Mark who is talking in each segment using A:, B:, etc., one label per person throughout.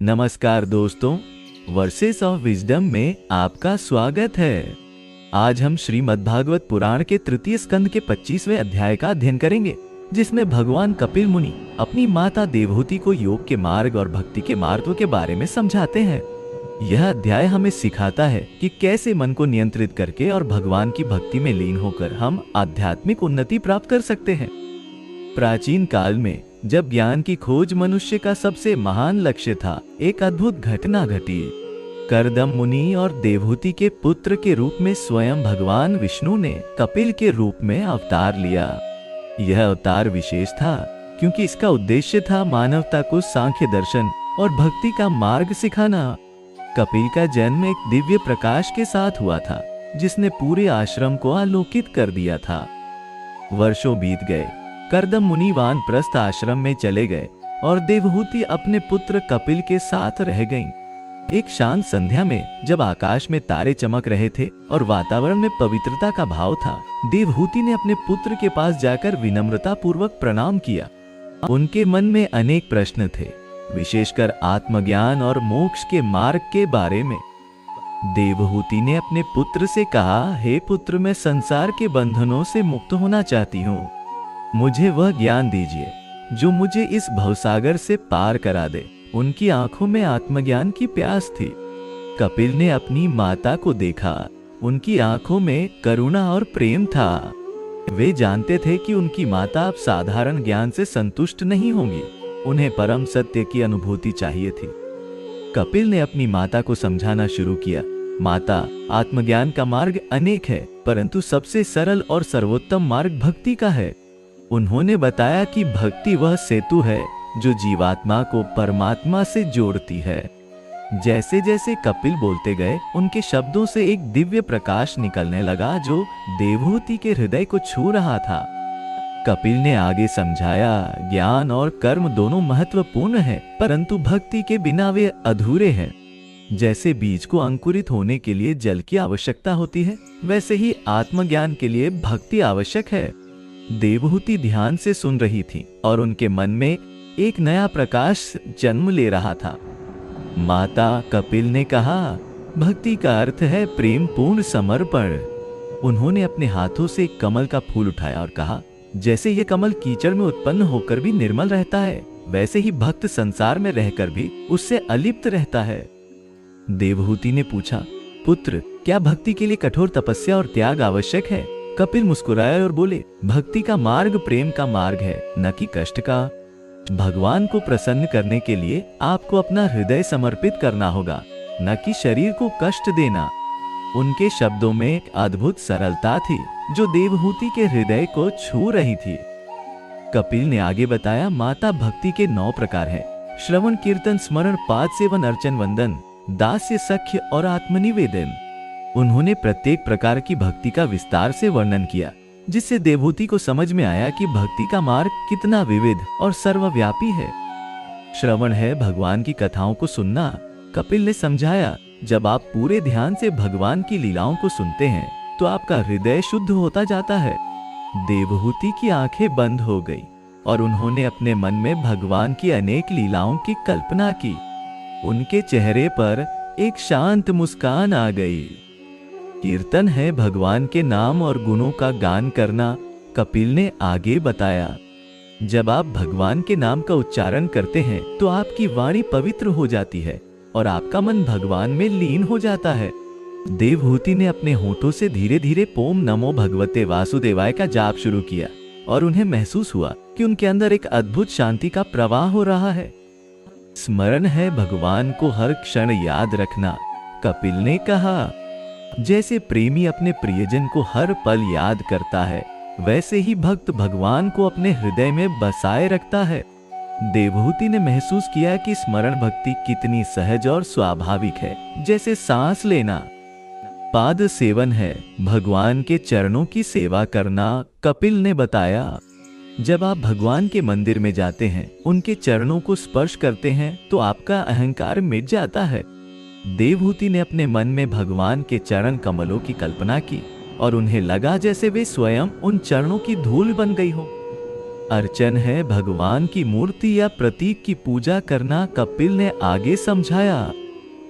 A: नमस्कार दोस्तों, versus of wisdom में आपका स्वागत है। आज हम श्रीमद्भागवत पुराण के तृतीय स्कंद के 25वें अध्याय का अध्ययन करेंगे, जिसमें भगवान कपिल मुनि अपनी माता देवहूति को योग के मार्ग और भक्ति के मार्ग के बारे में समझाते हैं। यह अध्याय हमें सिखाता है कि कैसे मन को नियंत्रित करके और भगवान की भक्ति में लीन होकर हम आध्यात्मिक उन्नति प्राप्त कर सकते हैं। प्राचीन काल में जब ज्ञान की खोज मनुष्य का सबसे महान लक्ष्य था, एक अद्भुत घटना घटी। करदम मुनि और देवहूति के पुत्र के रूप में स्वयं भगवान विष्णु ने कपिल के रूप में अवतार लिया। यह अवतार विशेष था क्योंकि इसका उद्देश्य था मानवता को सांख्य दर्शन और भक्ति का मार्ग सिखाना। कपिल का जन्म एक दिव्य प्रकाश के साथ हुआ था, जिसने पूरे आश्रम को आलोकित कर दिया था। वर्षों बीत गए। करदम मुनि वानप्रस्थ आश्रम में चले गए और देवहूति अपने पुत्र कपिल के साथ रह गईं। एक शांत संध्या में जब आकाश में तारे चमक रहे थे और वातावरण में पवित्रता का भाव था, देवहूति ने अपने पुत्र के पास जाकर विनम्रता पूर्वक प्रणाम किया। उनके मन में अनेक प्रश्न थे, विशेषकर आत्मज्ञान और मोक्ष के मार्ग के बारे में। देवहूति ने अपने पुत्र से कहा, हे पुत्र, मैं संसार के बंधनों से मुक्त होना चाहती हूँ। मुझे वह ज्ञान दीजिए जो मुझे इस भवसागर से पार करा दे। उनकी आंखों में आत्मज्ञान की प्यास थी। कपिल ने अपनी माता को देखा। उनकी आंखों में करुणा और प्रेम था। वे जानते थे कि उनकी माता अब साधारण ज्ञान से संतुष्ट नहीं होंगी, उन्हें परम सत्य की अनुभूति चाहिए थी। कपिल ने अपनी माता को समझाना शुरू किया, माता, आत्मज्ञान का मार्ग अनेक है, परंतु सबसे सरल और सर्वोत्तम मार्ग भक्ति का है। उन्होंने बताया कि भक्ति वह सेतु है जो जीवात्मा को परमात्मा से जोड़ती है। जैसे जैसे कपिल बोलते गए, उनके शब्दों से एक दिव्य प्रकाश निकलने लगा जो देवहूति के हृदय को छू रहा था। कपिल ने आगे समझाया, ज्ञान और कर्म दोनों महत्वपूर्ण हैं, परंतु भक्ति के बिना वे अधूरे हैं। जैसे बीज को अंकुरित होने के लिए जल की आवश्यकता होती है, वैसे ही आत्मज्ञान के लिए भक्ति आवश्यक है। देवहूति ध्यान से सुन रही थी और उनके मन में एक नया प्रकाश जन्म ले रहा था। माता, कपिल ने कहा, भक्ति का अर्थ है प्रेम पूर्ण समर्पण। उन्होंने अपने हाथों से एक कमल का फूल उठाया और कहा, जैसे ये कमल कीचड़ में उत्पन्न होकर भी निर्मल रहता है, वैसे ही भक्त संसार में रहकर भी उससे अलिप्त रहता है। देवहूति ने पूछा, पुत्र, क्या भक्ति के लिए कठोर तपस्या और त्याग आवश्यक है? कपिल मुस्कुराए और बोले, भक्ति का मार्ग प्रेम का मार्ग है, न कि कष्ट का। भगवान को प्रसन्न करने के लिए आपको अपना हृदय समर्पित करना होगा, न कि शरीर को कष्ट देना। उनके शब्दों में एक अद्भुत सरलता थी जो देवहूति के हृदय को छू रही थी। कपिल ने आगे बताया, माता, भक्ति के 9 प्रकार हैं, श्रवण, कीर्तन, स्मरण, पाद सेवन, अर्चन, वंदन, दास्य, सख्य और आत्मनिवेदन। उन्होंने प्रत्येक प्रकार की भक्ति का विस्तार से वर्णन किया, जिससे देवहूति को समझ में आया कि भक्ति का मार्ग कितना विविध और सर्वव्यापी है। श्रवण है भगवान की कथाओं को सुनना। कपिल ने समझाया, जब आप पूरे ध्यान से भगवान की लीलाओं को सुनते हैं तो आपका हृदय शुद्ध होता जाता है। देवहूति की आंखें बंद हो गई और उन्होंने अपने मन में भगवान की अनेक लीलाओं की कल्पना की। उनके चेहरे पर एक शांत मुस्कान आ गई। कीर्तन है भगवान के नाम और गुणों का गान करना। कपिल ने आगे बताया, जब आप भगवान के नाम का उच्चारण करते हैं तो आपकी वाणी पवित्र हो जाती है और आपका मन भगवान में लीन हो जाता है। देवहूति ने अपने होठों से धीरे धीरे ओम नमो भगवते वासुदेवाय का जाप शुरू किया और उन्हें महसूस हुआ कि उनके अंदर एक अद्भुत शांति का प्रवाह हो रहा है। स्मरण है भगवान को हर क्षण याद रखना। कपिल ने कहा, जैसे प्रेमी अपने प्रियजन को हर पल याद करता है, वैसे ही भक्त भगवान को अपने हृदय में बसाए रखता है। देवहूति ने महसूस किया कि स्मरण भक्ति कितनी सहज और स्वाभाविक है, जैसे सांस लेना। पाद सेवन है भगवान के चरणों की सेवा करना। कपिल ने बताया, जब आप भगवान के मंदिर में जाते हैं, उनके चरणों को स्पर्श करते हैं तो आपका अहंकार मिट जाता है। देवहूति ने अपने मन में भगवान के चरण कमलों की कल्पना की और उन्हें लगा जैसे वे स्वयं उन चरणों की धूल बन गई हो। अर्चन है भगवान की मूर्ति या प्रतीक की पूजा करना, कपिल ने आगे समझाया।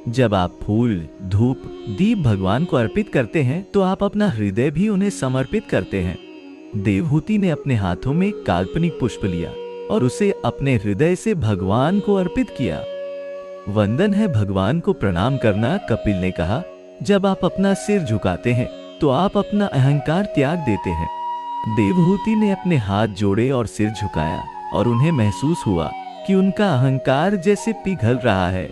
A: जब आप फूल, धूप, दीप भगवान को अर्पित करते हैं तो आप अपना हृदय भी उन्हें समर्पित करते हैं। देवहूति ने अपने हाथों में काल्पनिक पुष्प लिया और उसे अपने हृदय से भगवान को अर्पित किया। वंदन है भगवान को प्रणाम करना, कपिल ने कहा। जब आप अपना सिर झुकाते हैं तो आप अपना अहंकार त्याग देते हैं। देवहूति ने अपने हाथ जोड़े और सिर झुकाया और उन्हें महसूस हुआ कि उनका अहंकार जैसे पिघल रहा है।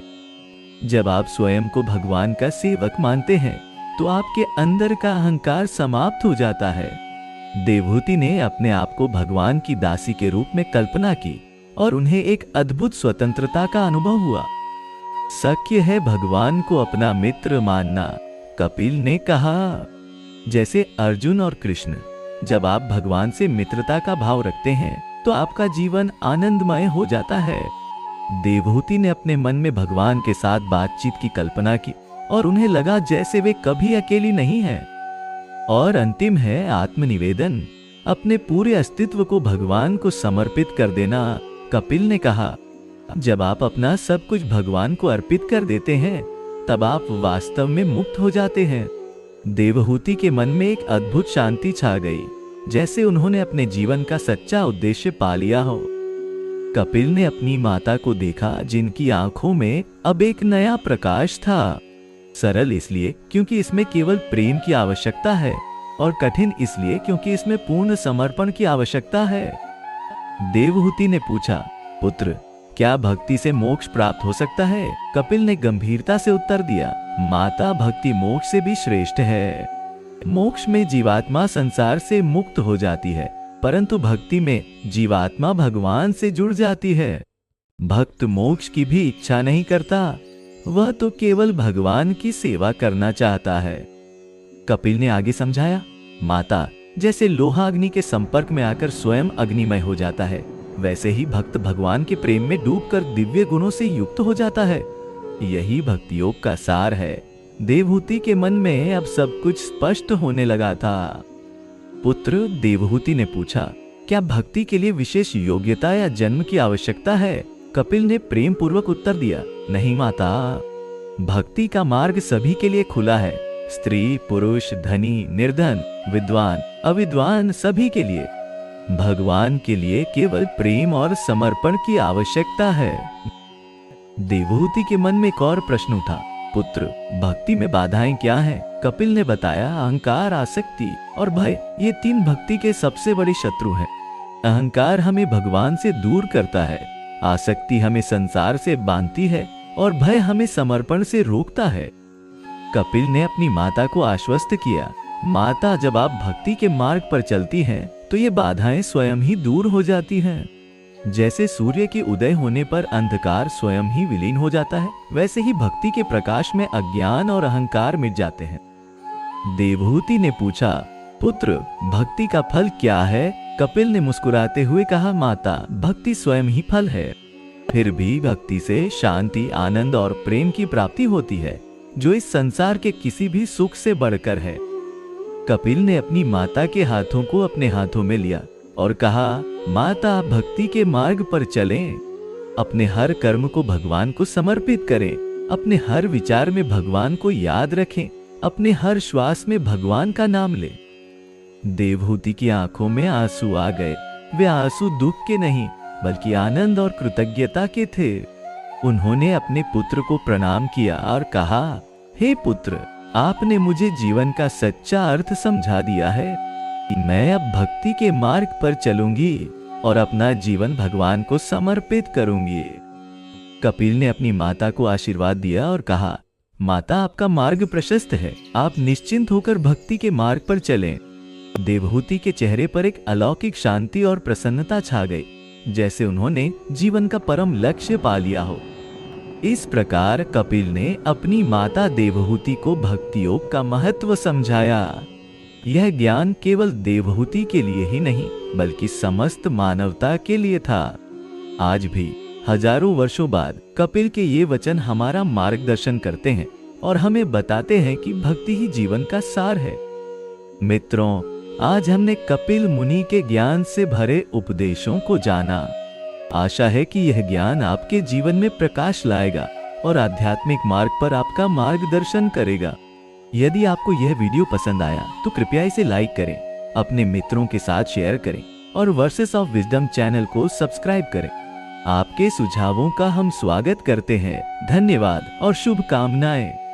A: जब आप स्वयं को भगवान का सेवक मानते हैं तो आपके अंदर का अहंकार समाप्त हो जाता है। देवहूति ने अपने आप को भगवान की दासी के रूप में कल्पना की और उन्हें एक अद्भुत स्वतंत्रता का अनुभव हुआ। शक्य है भगवान को अपना मित्र मानना, कपिल ने कहा। जैसे अर्जुन और कृष्ण, जब आप भगवान से मित्रता का भाव रखते हैं तो आपका जीवन आनंदमय हो जाता है। देवहूति ने अपने मन में भगवान के साथ बातचीत की कल्पना की और उन्हें लगा जैसे वे कभी अकेली नहीं है। और अंतिम है आत्मनिवेदन, अपने पूरे अस्तित्व को भगवान को समर्पित कर देना, कपिल ने कहा। जब आप अपना सब कुछ भगवान को अर्पित कर देते हैं तब आप वास्तव में मुक्त हो जाते हैं। देवहूति के मन में एक अद्भुत शांति छा गई, जैसे उन्होंने अपने जीवन का सच्चा उद्देश्य पा लिया हो। कपिल ने अपनी माता को देखा, जिनकी आंखों में अब एक नया प्रकाश था। सरल इसलिए क्योंकि इसमें केवल प्रेम की आवश्यकता है, और कठिन इसलिए क्योंकि इसमें पूर्ण समर्पण की आवश्यकता है। देवहूति ने पूछा, पुत्र, क्या भक्ति से मोक्ष प्राप्त हो सकता है? कपिल ने गंभीरता से उत्तर दिया, माता, भक्ति मोक्ष से भी श्रेष्ठ है। मोक्ष में जीवात्मा संसार से मुक्त हो जाती है, परंतु भक्ति में जीवात्मा भगवान से जुड़ जाती है। भक्त मोक्ष की भी इच्छा नहीं करता, वह तो केवल भगवान की सेवा करना चाहता है। कपिल ने आगे समझाया, माता, जैसे लोहा अग्नि के संपर्क में आकर स्वयं अग्निमय हो जाता है, वैसे ही भक्त भगवान के प्रेम में डूबकर दिव्य गुणों से युक्त हो जाता है। यही भक्ति योग का सार है। देवहूति के मन में अब सब कुछ स्पष्ट होने लगा था। पुत्र, देवहूति ने पूछा, क्या भक्ति के लिए विशेष योग्यता या जन्म की आवश्यकता है? कपिल ने प्रेम पूर्वक उत्तर दिया, नहीं माता, भक्ति का मार्ग सभी के लिए खुला है। स्त्री, पुरुष, धनी, निर्धन, विद्वान, अविद्वान, सभी के लिए। भगवान के लिए केवल प्रेम और समर्पण की आवश्यकता है। देवहूति के मन में एक और प्रश्न उठा, पुत्र, भक्ति में बाधाएं क्या हैं? कपिल ने बताया, अहंकार, आसक्ति और भय, ये तीन भक्ति के सबसे बड़े शत्रु हैं। अहंकार हमें भगवान से दूर करता है, आसक्ति हमें संसार से बांधती है और भय हमें समर्पण से रोकता है। कपिल ने अपनी माता को आश्वस्त किया, माता, जब आप भक्ति के मार्ग पर चलती हैं तो ये बाधाएं स्वयं ही दूर हो जाती हैं। जैसे सूर्य के उदय होने पर अंधकार स्वयं ही विलीन हो जाता है, वैसे ही भक्ति के प्रकाश में अज्ञान और अहंकार मिट जाते हैं। देवहूति ने पूछा, पुत्र, भक्ति का फल क्या है? कपिल ने मुस्कुराते हुए कहा, माता, भक्ति स्वयं ही फल है। फिर भी भक्ति से शांति, आनंद और प्रेम की प्राप्ति होती है, जो इस संसार के किसी भी सुख से बढ़कर है। कपिल ने अपनी माता के हाथों को अपने हाथों में लिया और कहा, माता, भक्ति के मार्ग पर चलें। अपने हर कर्म को भगवान को समर्पित करें, अपने हर विचार में भगवान को याद रखें, अपने हर श्वास में भगवान का नाम लें। देवहूति की आंखों में आंसू आ गए। वे आंसू दुख के नहीं बल्कि आनंद और कृतज्ञता के थे। उन्होंने अपने पुत्र को प्रणाम किया और कहा, हे पुत्र, आपने मुझे जीवन का सच्चा अर्थ समझा दिया है। मैं अब भक्ति के मार्ग पर चलूंगी और अपना जीवन भगवान को समर्पित करूंगी। कपिल ने अपनी माता को आशीर्वाद दिया और कहा, माता, आपका मार्ग प्रशस्त है, आप निश्चिंत होकर भक्ति के मार्ग पर चलें। देवहूति के चेहरे पर एक अलौकिक शांति और प्रसन्नता छा गई, जैसे उन्होंने जीवन का परम लक्ष्य पा लिया हो। इस प्रकार कपिल ने अपनी माता देवहूति को भक्ति योग का महत्व समझाया। यह ज्ञान केवल देवहूति के लिए ही नहीं बल्कि समस्त मानवता के लिए था। आज भी हजारों वर्षों बाद कपिल के ये वचन हमारा मार्गदर्शन करते हैं और हमें बताते हैं कि भक्ति ही जीवन का सार है। मित्रों, आज हमने कपिल मुनि के ज्ञान से भरे उपदेशों को जाना। आशा है कि यह ज्ञान आपके जीवन में प्रकाश लाएगा और आध्यात्मिक मार्ग पर आपका मार्गदर्शन करेगा। यदि आपको यह वीडियो पसंद आया तो कृपया इसे लाइक करें, अपने मित्रों के साथ शेयर करें और वर्सेस ऑफ विजडम चैनल को सब्सक्राइब करें। आपके सुझावों का हम स्वागत करते हैं। धन्यवाद और शुभकामनाएं।